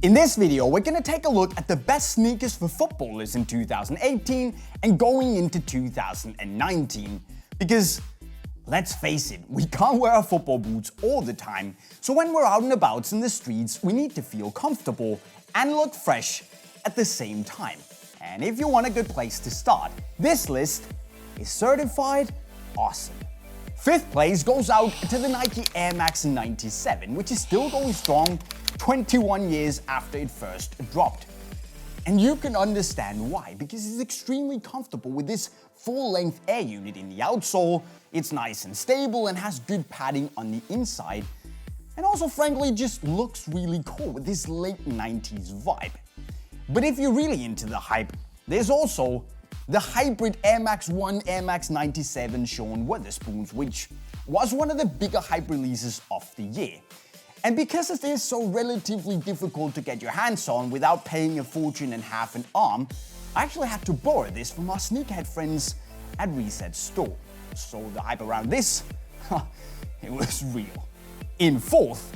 In this video, we're gonna take a look at the best sneakers for footballers in 2018 and going into 2019. Because, let's face it, we can't wear our football boots all the time, so when we're out and about in the streets, we need to feel comfortable and look fresh at the same time. And if you want a good place to start, this list is certified awesome. Fifth place goes out to the Nike Air Max 97, which is still going strong 21 years after it first dropped. And you can understand why, because it's extremely comfortable with this full-length air unit in the outsole. It's nice and stable and has good padding on the inside. And also, frankly, just looks really cool with this late 90s vibe. But if you're really into the hype, there's also the hybrid Air Max 1 Air Max 97 Sean Weatherspoons, which was one of the bigger hype releases of the year. And because it is so relatively difficult to get your hands on without paying a fortune and half an arm, I actually had to borrow this from our sneakerhead friends at Reset Store. So the hype around this, it was real. In fourth,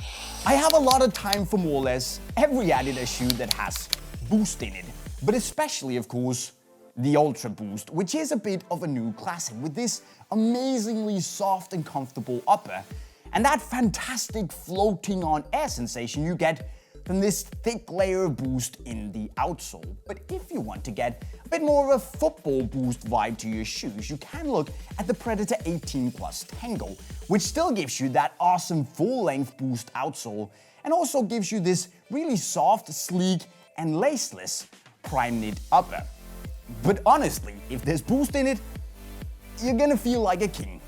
I have a lot of time for more or less every Adidas shoe that has Boost in it, but especially, of course, the Ultra Boost, which is a bit of a new classic with this amazingly soft and comfortable upper, and that fantastic floating on air sensation you get from this thick layer of boost in the outsole. But if you want to get a bit more of a football boost vibe to your shoes, you can look at the Predator 18 Plus Tango, which still gives you that awesome full-length boost outsole and also gives you this really soft, sleek, and laceless prime knit upper. But honestly, if there's boost in it, you're gonna feel like a king,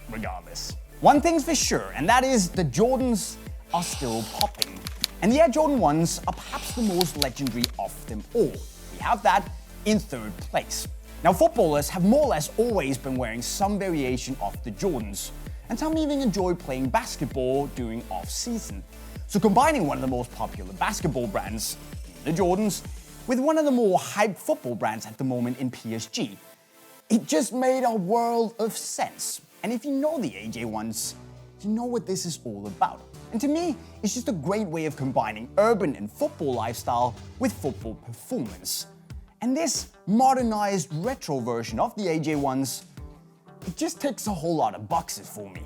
regardless. One thing's for sure, and that is the Jordans are still popping. And the Air Jordan 1s are perhaps the most legendary of them all. We have that in third place. Now, footballers have more or less always been wearing some variation of the Jordans, and some even enjoy playing basketball during off-season. So combining one of the most popular basketball brands, the Jordans, with one of the more hyped football brands at the moment in PSG, it just made a world of sense. And if you know the AJ1s, you know what this is all about. And to me, it's just a great way of combining urban and football lifestyle with football performance. And this modernized retro version of the AJ1s, it just ticks a whole lot of boxes for me.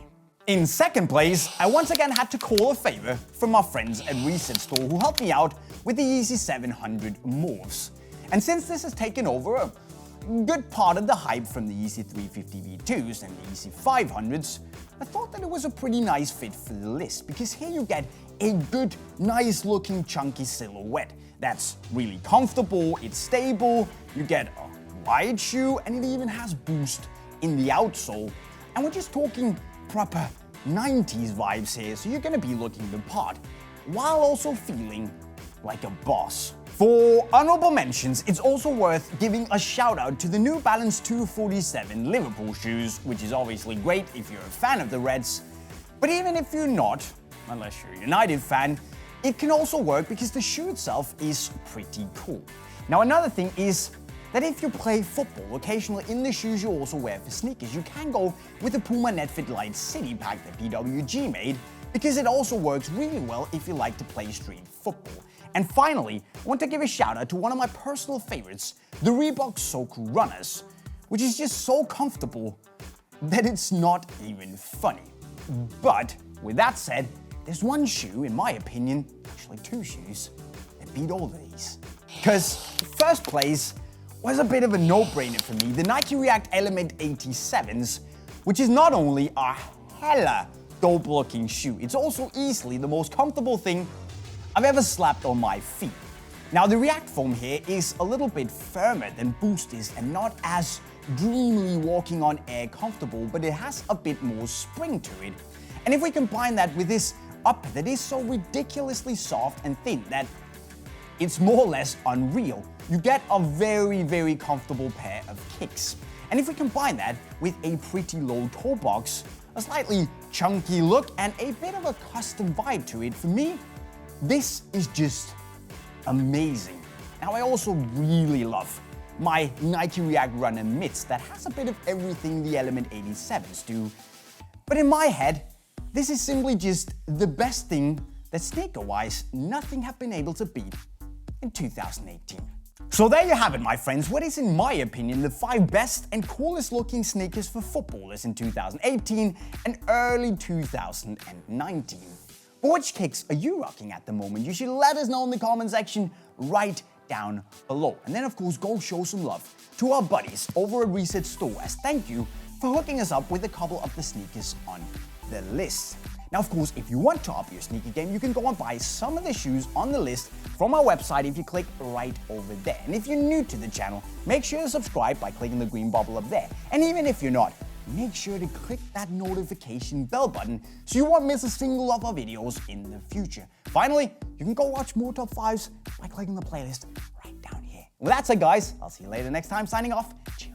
In second place, I once again had to call a favor from our friends at Reset Store who helped me out with the Yeezy 700 Mauves. And since this has taken over a good part of the hype from the Yeezy 350 V2s and the Yeezy 500s, I thought that it was a pretty nice fit for the list, because here you get a good, nice looking chunky silhouette that's really comfortable, it's stable, you get a wide shoe, and it even has boost in the outsole. And we're just talking proper 90s vibes here, so you're gonna be looking the part, while also feeling like a boss. For honorable mentions, it's also worth giving a shout out to the New Balance 247 Liverpool shoes, which is obviously great if you're a fan of the Reds. But even if you're not, unless you're a United fan, it can also work because the shoe itself is pretty cool. Now, another thing is that if you play football, occasionally in the shoes you also wear for sneakers, you can go with the PUMA Netfit Lite City Pack that PWG made, because it also works really well if you like to play street football. And finally, I want to give a shout out to one of my personal favorites, the Reebok Soku Runners, which is just so comfortable that it's not even funny. But with that said, there's one shoe, in my opinion, actually two shoes, that beat all of these. Because first place was a bit of a no-brainer for me, the Nike React Element 87s, which is not only a hella dope-looking shoe, it's also easily the most comfortable thing I've ever slapped on my feet. Now, the React foam here is a little bit firmer than Boost is and not as dreamily walking on air comfortable, but it has a bit more spring to it. And if we combine that with this upper that is so ridiculously soft and thin that it's more or less unreal, you get a very, very comfortable pair of kicks. And if we combine that with a pretty low toe box, a slightly chunky look, and a bit of a custom vibe to it, for me, this is just amazing. Now, I also really love my Nike React Runner Mids that has a bit of everything the Element 87s do. But in my head, this is simply just the best thing that sneaker-wise nothing have been able to beat in 2018. So there you have it, my friends, what is in my opinion the 5 best and coolest looking sneakers for footballers in 2018 and early 2019. But which kicks are you rocking at the moment? You should let us know in the comment section right down below. And then of course go show some love to our buddies over at Reset Store as thank you for hooking us up with a couple of the sneakers on the list. Now of course, if you want to up your sneaker game, you can go and buy some of the shoes on the list from our website if you click right over there. And if you're new to the channel, make sure to subscribe by clicking the green bubble up there. And even if you're not, make sure to click that notification bell button so you won't miss a single of our videos in the future. Finally, you can go watch more top 5s by clicking the playlist right down here. Well, that's it guys, I'll see you later next time, signing off. Cheers.